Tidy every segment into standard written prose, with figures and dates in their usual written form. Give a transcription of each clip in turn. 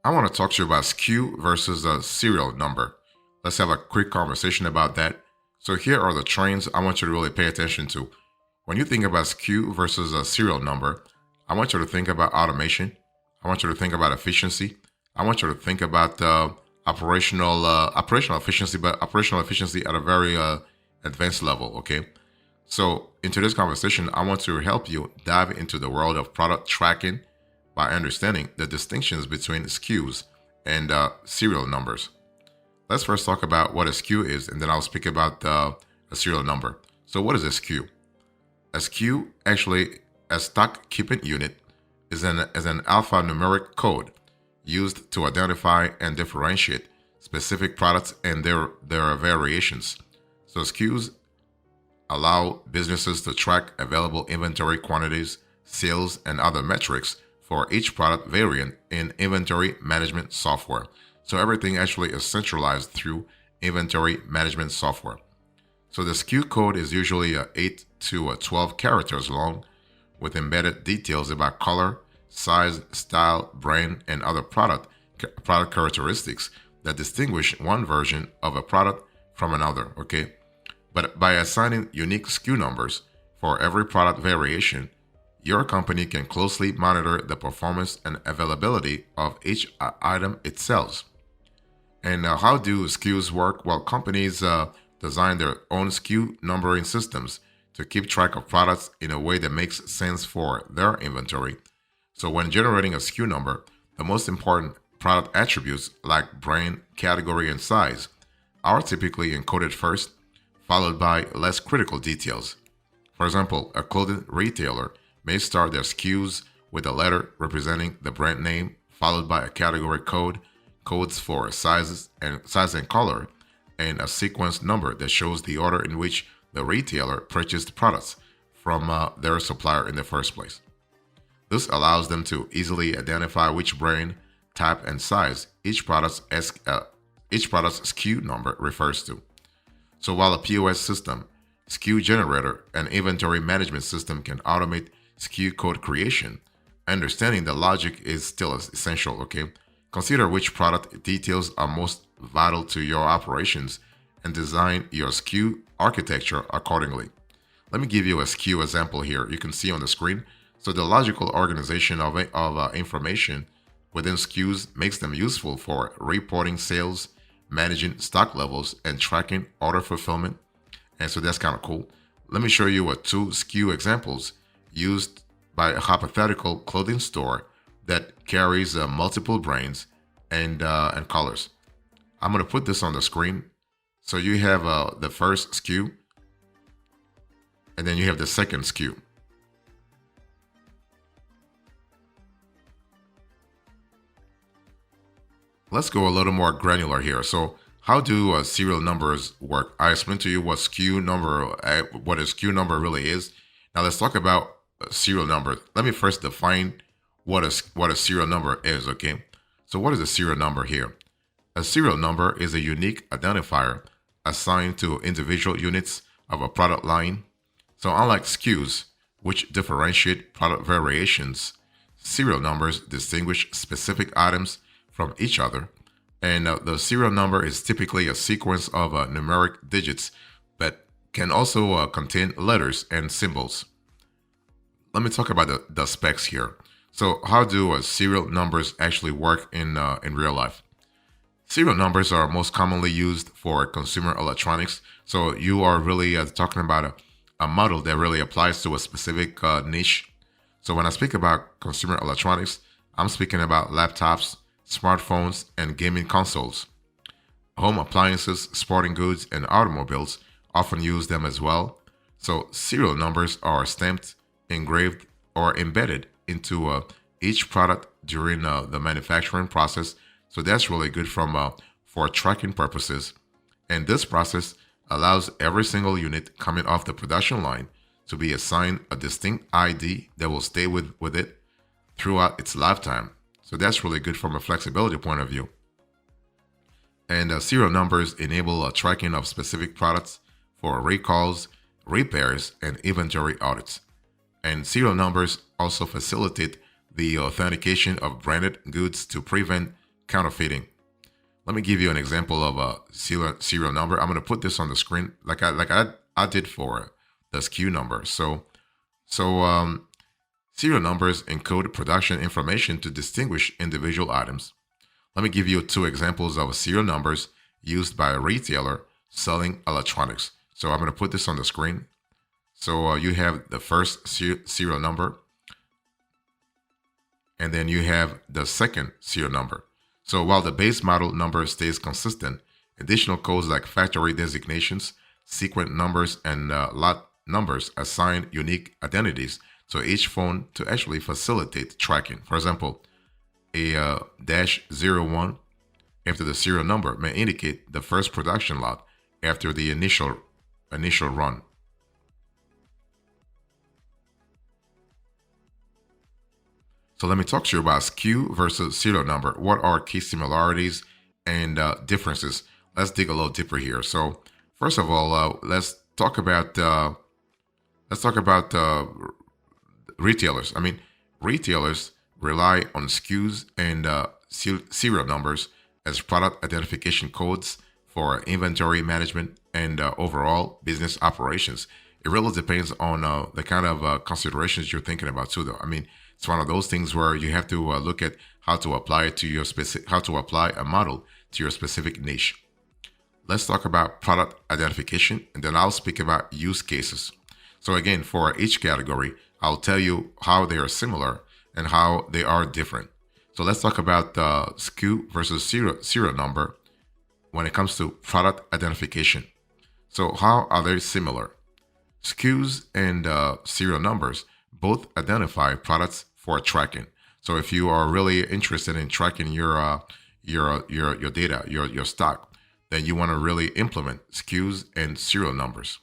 I want to talk to you about SKU versus a serial number. Let's have a quick conversation about that. So, here are the trends I want you to really pay attention to. When you think about SKU versus a serial number, I want you to think about automation. I want you to think about efficiency. I want you to think about operational efficiency, but operational efficiency at a very advanced level. Okay. So, in today's conversation, I want to help you dive into the world of product tracking by understanding the distinctions between SKUs and serial numbers. Let's first talk about what a SKU is, and then I'll speak about a serial number. So, what is a SKU? A SKU, actually, a stock keeping unit, is an alphanumeric code used to identify and differentiate specific products and their variations. So, SKUs allow businesses to track available inventory quantities, sales, and other metrics for each product variant in inventory management software. So everything actually is centralized through inventory management software. So the SKU code is usually 8 to 12 characters long with embedded details about color, size, style, brand, and other product characteristics that distinguish one version of a product from another, okay? But by assigning unique SKU numbers for every product variation, your company can closely monitor the performance and availability of each item it sells. And how do SKUs work? Well, companies design their own SKU numbering systems to keep track of products in a way that makes sense for their inventory. So, when generating a SKU number, the most important product attributes like brand, category, and size are typically encoded first, followed by less critical details. For example, a clothing retailer may start their SKUs with a letter representing the brand name, followed by a category code, codes for size and color, and a sequence number that shows the order in which the retailer purchased products from their supplier in the first place. This allows them to easily identify which brand, type, and size each product's SKU number refers to. So while a POS system, SKU generator, and inventory management system can automate SKU code creation, understanding the logic is still essential, okay? Consider which product details are most vital to your operations and design your SKU architecture accordingly. Let me give you a SKU example here. You can see on the screen. So the logical organization of information within SKUs makes them useful for reporting sales, managing stock levels, and tracking order fulfillment. And so that's kind of cool. Let me show you two SKU examples used by a hypothetical clothing store that carries multiple brands and colors. I'm going to put this on the screen. So you have the first SKU, and then you have the second SKU. Let's go a little more granular here. So, how do serial numbers work? I explained to you what a SKU number really is. Now, let's talk about serial number. Let me first define what a serial number is. Okay. So, what is a serial number here? A serial number is a unique identifier assigned to individual units of a product line. So, unlike SKUs, which differentiate product variations, serial numbers distinguish specific items from each other. And the serial number is typically a sequence of numeric digits that can also contain letters and symbols. Let me talk about the specs here. So, how do serial numbers actually work in real life? Serial numbers are most commonly used for consumer electronics. So, you are really talking about a model that really applies to a specific niche. So, when I speak about consumer electronics, I'm speaking about laptops, smartphones, and gaming consoles. Home appliances, sporting goods, and automobiles often use them as well. So, serial numbers are stamped, engraved, or embedded into each product during the manufacturing process. So, that's really good for tracking purposes. And this process allows every single unit coming off the production line to be assigned a distinct ID that will stay with it throughout its lifetime. So that's really good from a flexibility point of view. And serial numbers enable tracking of specific products for recalls, repairs, and inventory audits. And serial numbers also facilitate the authentication of branded goods to prevent counterfeiting. Let me give you an example of a serial number. I'm going to put this on the screen like I did for the SKU number. So serial numbers encode production information to distinguish individual items. Let me give you two examples of serial numbers used by a retailer selling electronics. So I'm going to put this on the screen. So you have the first serial number, and then you have the second serial number. So while the base model number stays consistent, additional codes like factory designations, sequence numbers, and lot numbers assign unique identities to each phone to actually facilitate tracking. For example, a -01 after the serial number may indicate the first production lot after the initial run. So let me talk to you about SKU versus serial number. What are key similarities and differences? Let's dig a little deeper here. So first of all, let's talk about retailers. I mean, retailers rely on SKUs and serial numbers as product identification codes for inventory management and overall business operations. It really depends on the kind of considerations you're thinking about too, though. I mean, it's one of those things where you have to look at how to apply it to your how to apply a model to your specific niche. Let's talk about product identification, and then I'll speak about use cases. So again, for each category, I'll tell you how they are similar and how they are different. So let's talk about SKU versus serial number when it comes to product identification. So how are they similar? SKUs and serial numbers both identify products for tracking. So if you are really interested in tracking your data, your stock, then you want to really implement SKUs and serial numbers.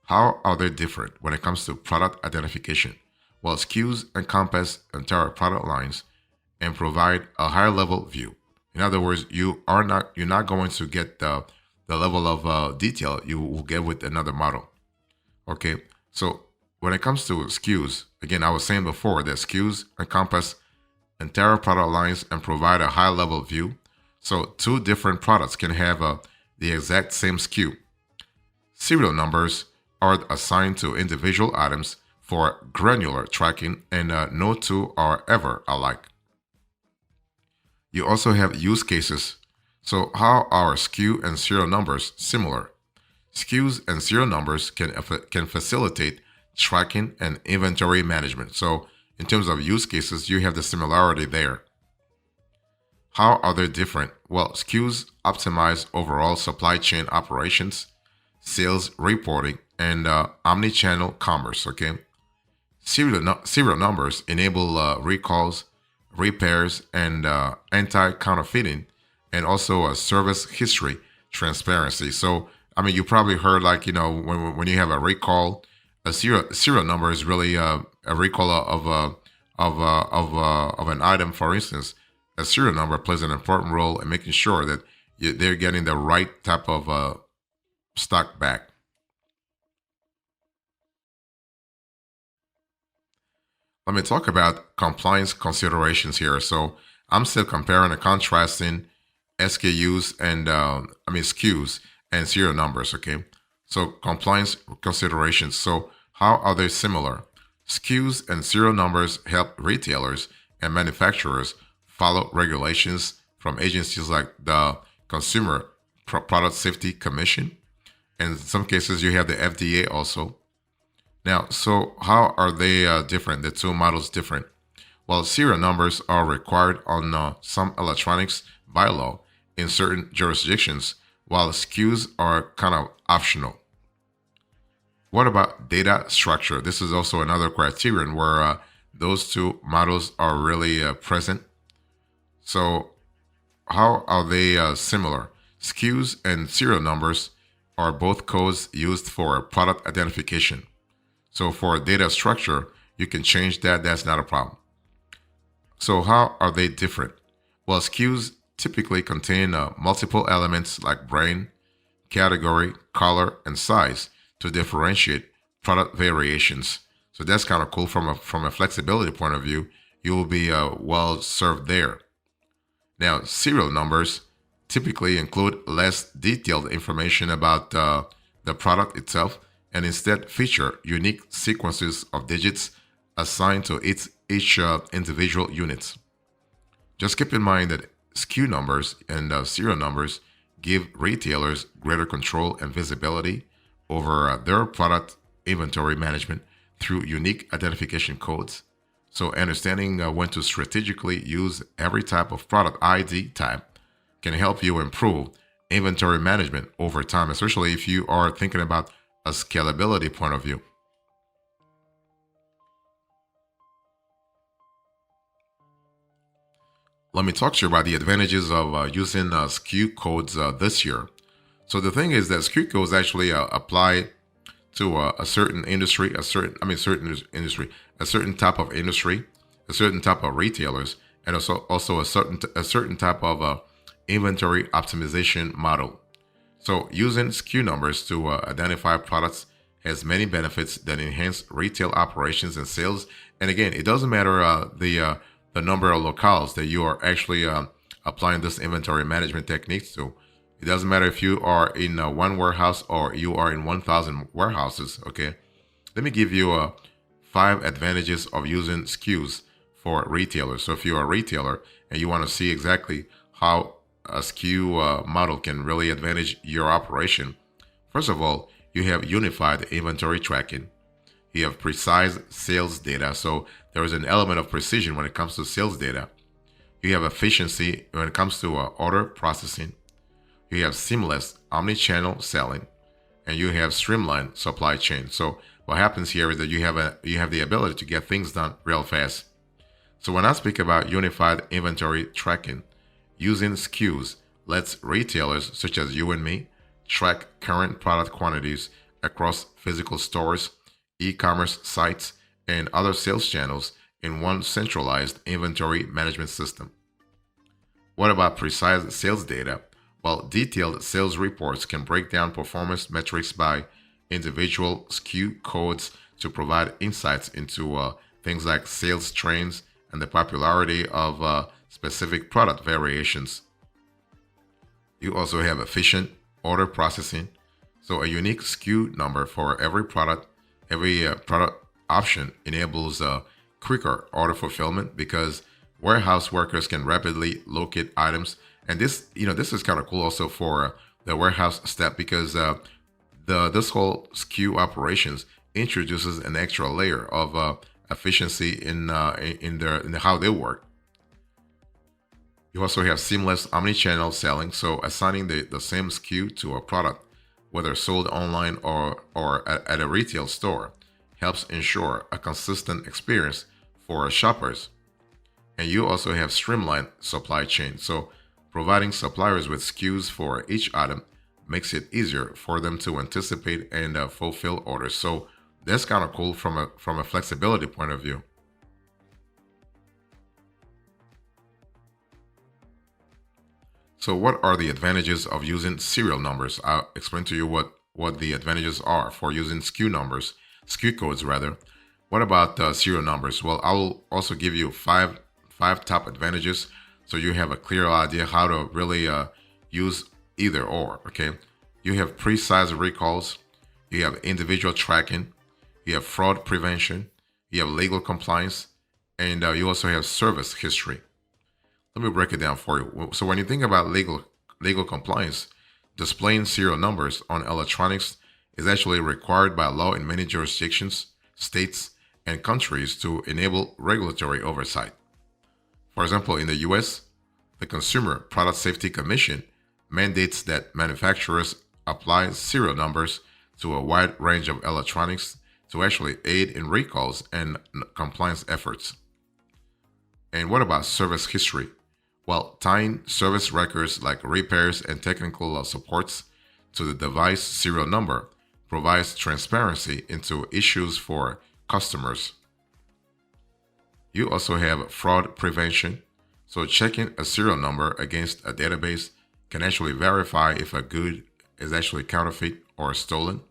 How are they different when it comes to product identification? Well, SKUs encompass entire product lines and provide a higher level view. In other words, you're not going to get the level of detail you will get with another model. Okay, so when it comes to SKUs, again, I was saying before that SKUs encompass entire product lines and provide a high level view. So two different products can have the exact same SKU. Serial numbers are assigned to individual items for granular tracking, and no two are ever alike. You also have use cases. So how are SKU and serial numbers similar? SKUs and serial numbers can facilitate tracking and inventory management. So in terms of use cases, you have the similarity there. How are they different? Well, SKUs optimize overall supply chain operations, sales reporting, and omni-channel commerce. Okay, serial numbers enable recalls, repairs, and anti-counterfeiting, and also a service history transparency. So I mean, you probably heard, like, when you have a recall, a serial number is really a recall of an item. For instance, a serial number plays an important role in making sure that they're getting the right type of stock back. Let me talk about compliance considerations here. So I'm still comparing and contrasting SKUs and SKUs and serial numbers. Okay, so compliance considerations. So how are they similar? SKUs and serial numbers help retailers and manufacturers follow regulations from agencies like the Consumer Product Safety Commission, and in some cases you have the FDA also. Now, so how are they different? The two models different. Well, serial numbers are required on some electronics by law in certain jurisdictions, while SKUs are kind of optional. What about data structure? This is also another criterion where those two models are really present. So how are they similar? SKUs and serial numbers are both codes used for product identification. So for data structure, you can change that. That's not a problem. So how are they different? Well, SKUs typically contain multiple elements like brand, category, color, and size to differentiate product variations. So that's kind of cool from a flexibility point of view. You will be well served there. Now, serial numbers typically include less detailed information about the product itself and instead feature unique sequences of digits assigned to each individual unit. Just keep in mind that SKU numbers and serial numbers give retailers greater control and visibility over their product inventory management through unique identification codes. So, understanding when to strategically use every type of product ID type can help you improve inventory management over time, especially if you are thinking about a scalability point of view. Let me talk to you about the advantages of using SKU codes this year. So the thing is that SKU codes actually apply to a certain industry, a certain type of industry, a certain type of retailers, and also a certain type of inventory optimization model. So using SKU numbers to identify products has many benefits that enhance retail operations and sales. And again, it doesn't matter the number of locales that you are actually applying this inventory management techniques to. It doesn't matter if you are in one warehouse or you are in 1,000 warehouses. Okay, let me give you 5 advantages of using SKUs for retailers. So if you're a retailer and you want to see exactly how a SKU model can really advantage your operation, first of all, you have unified inventory tracking. You have precise sales data. So there is an element of precision when it comes to sales data. You have efficiency when it comes to order processing. You have seamless omni-channel selling, and you have streamlined supply chain. So what happens here is that you have the ability to get things done real fast. So when I speak about unified inventory tracking, using SKUs lets retailers such as you and me track current product quantities across physical stores, e-commerce sites, and other sales channels in one centralized inventory management system. What about precise sales data? Well, detailed sales reports can break down performance metrics by individual SKU codes to provide insights into things like sales trends and the popularity of specific product variations. You also have efficient order processing. So a unique SKU number for every product option enables quicker order fulfillment because warehouse workers can rapidly locate items. And this is kind of cool also for the warehouse step because this whole SKU operations introduces an extra layer of efficiency in how they work. You also have seamless omni-channel selling, so assigning the same SKU to a product, whether sold online or at a retail store, helps ensure a consistent experience for shoppers. And you also have streamlined supply chain, so providing suppliers with SKUs for each item makes it easier for them to anticipate and fulfill orders. So that's kind of cool from a flexibility point of view. So what are the advantages of using serial numbers? I'll explain to you what the advantages are for using SKU codes rather. What about serial numbers? Well, I will also give you five top advantages so you have a clear idea how to really use either or. Okay, you have precise recalls, you have individual tracking, you have fraud prevention, you have legal compliance, and you also have service history. Let me break it down for you. So when you think about legal compliance, displaying serial numbers on electronics is actually required by law in many jurisdictions, states, and countries to enable regulatory oversight. For example, in the US, the Consumer Product Safety Commission mandates that manufacturers apply serial numbers to a wide range of electronics to actually aid in recalls and compliance efforts. And what about service history? Well, tying service records like repairs and technical supports to the device serial number provides transparency into issues for customers. You also have fraud prevention. So checking a serial number against a database can actually verify if a good is actually counterfeit or stolen.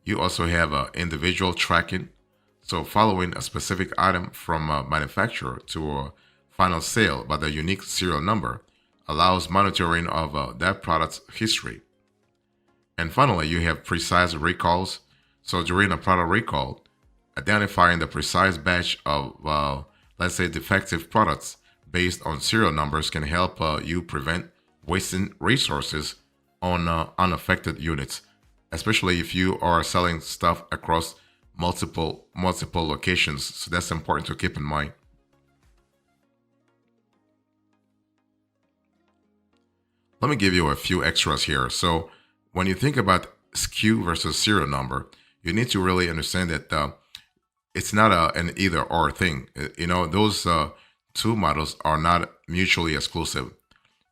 You also have individual tracking. So following a specific item from a manufacturer to final sale by the unique serial number allows monitoring of that product's history. And finally, you have precise recalls. So during a product recall, identifying the precise batch of, let's say, defective products based on serial numbers can help you prevent wasting resources on unaffected units, especially if you are selling stuff across multiple locations. So that's important to keep in mind. Let me give you a few extras here. So when you think about SKU versus serial number, you need to really understand that it's not an either or thing. Those two models are not mutually exclusive.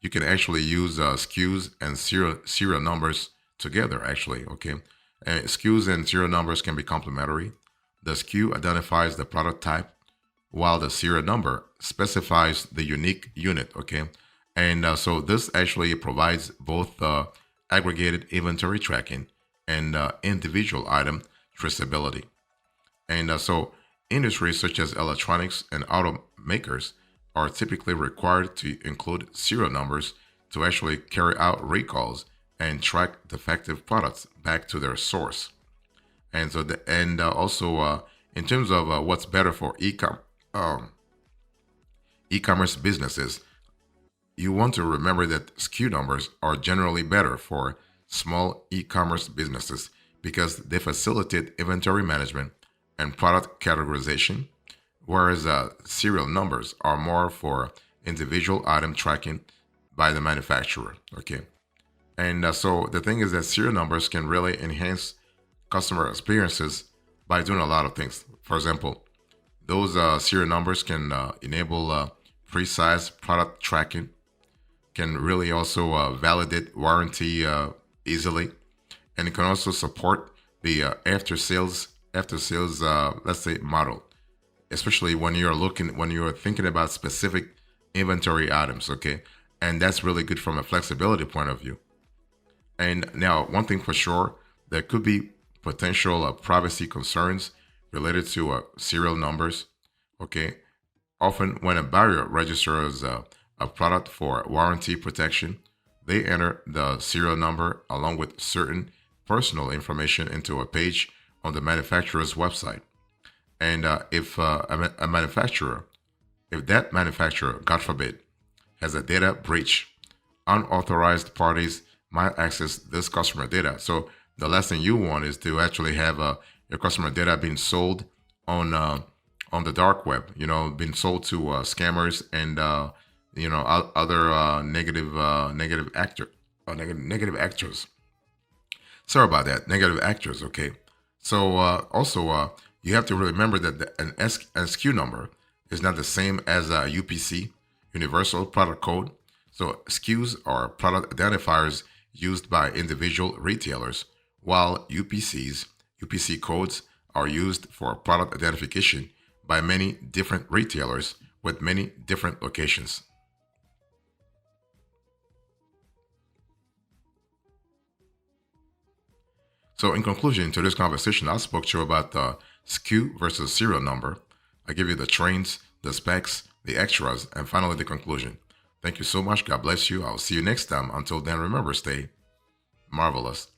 You can actually use SKUs and serial numbers together, actually, okay? And SKUs and serial numbers can be complementary. The SKU identifies the product type, while the serial number specifies the unique unit, okay? And so this actually provides both aggregated inventory tracking and individual item traceability. And so industries such as electronics and automakers are typically required to include serial numbers to actually carry out recalls and track defective products back to their source. And so, also in terms of what's better for e-commerce businesses, you want to remember that SKU numbers are generally better for small e-commerce businesses because they facilitate inventory management and product categorization, whereas serial numbers are more for individual item tracking by the manufacturer. Okay. And so the thing is that serial numbers can really enhance customer experiences by doing a lot of things. For example, those serial numbers can enable precise product tracking, can really also validate warranty easily, and it can also support the after sales let's say model, especially when you're thinking about specific inventory items. Okay, and that's really good from a flexibility point of view. And now, one thing for sure, there could be potential privacy concerns related to serial numbers. Okay, often when a buyer registers a product for warranty protection, they enter the serial number along with certain personal information into a page on the manufacturer's website. And if that manufacturer, God forbid, has a data breach, unauthorized parties might access this customer data. So the last thing you want is to actually have your customer data being sold on the dark web, being sold to scammers and other negative actors. Sorry about that, negative actors. Okay, so also you have to remember that an SKU number is not the same as a UPC, Universal Product Code. So SKUs are product identifiers used by individual retailers, while UPC codes are used for product identification by many different retailers with many different locations. So in conclusion to this conversation, I spoke to you about the SKU versus serial number. I give you the trains, the specs, the extras, and finally the conclusion. Thank you so much. God bless you. I'll see you next time. Until then, remember, stay marvelous.